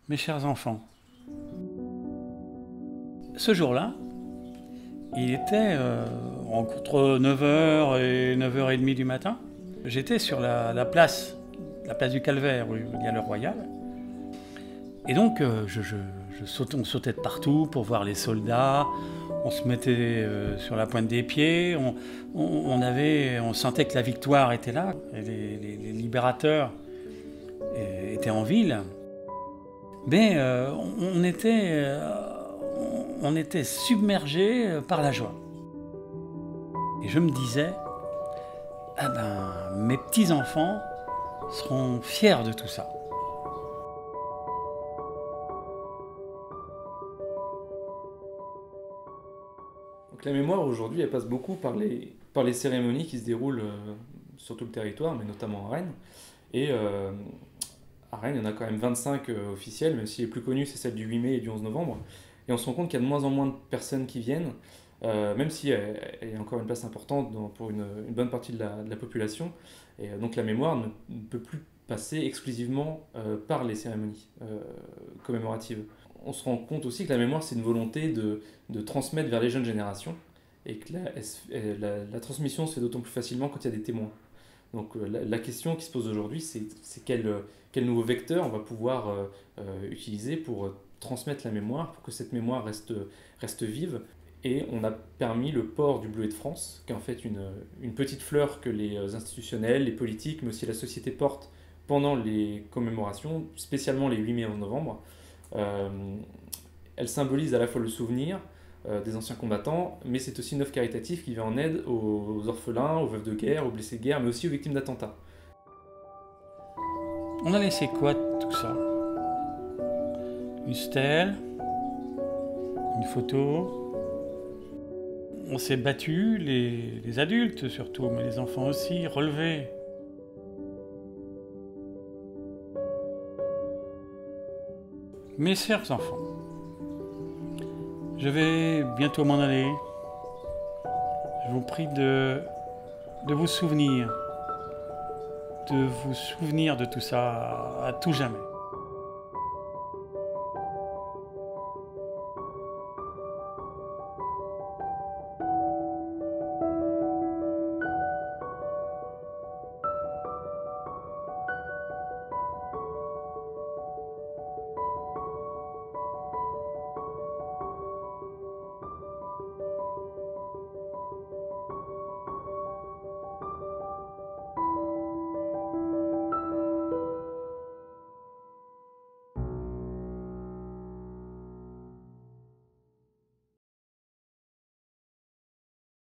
Mes chers enfants, ce jour-là, il était entre 9 h et 9 h 30 du matin. J'étais sur la place du Calvaire, où il y a le Royal. Et donc, on sautait de partout pour voir les soldats. On se mettait sur la pointe des pieds. On sentait que la victoire était là. Et les libérateurs étaient en ville. Mais on était submergés par la joie. Et je me disais, ah ben, mes petits-enfants seront fiers de tout ça. Donc la mémoire aujourd'hui, elle passe beaucoup par les cérémonies qui se déroulent sur tout le territoire, mais notamment à Rennes. Et à Rennes, il y en a quand même 25 officielles, même si les plus connues, c'est celle du 8 mai et du 11 novembre. Et on se rend compte qu'il y a de moins en moins de personnes qui viennent, même si elle a encore une place importante pour une bonne partie de la population. Et donc la mémoire ne peut plus passer exclusivement par les cérémonies commémoratives. On se rend compte aussi que la mémoire, c'est une volonté de transmettre vers les jeunes générations, et que la transmission se fait d'autant plus facilement quand il y a des témoins. Donc la question qui se pose aujourd'hui, c'est quel nouveau vecteur on va pouvoir utiliser pour transmettre la mémoire, pour que cette mémoire reste vive. Et on a permis le port du bleuet de France, qui est en fait une petite fleur que les institutionnels, les politiques, mais aussi la société portent pendant les commémorations, spécialement les 8 mai et 11 novembre. Elle symbolise à la fois le souvenir des anciens combattants, mais c'est aussi une œuvre caritative qui vient en aide aux orphelins, aux veuves de guerre, aux blessés de guerre, mais aussi aux victimes d'attentats. On a laissé quoi de tout ça? Une stèle, une photo. On s'est battus, les adultes surtout, mais les enfants aussi, relevés. Mes chers enfants, je vais bientôt m'en aller. Je vous prie de vous souvenir de tout ça à tout jamais.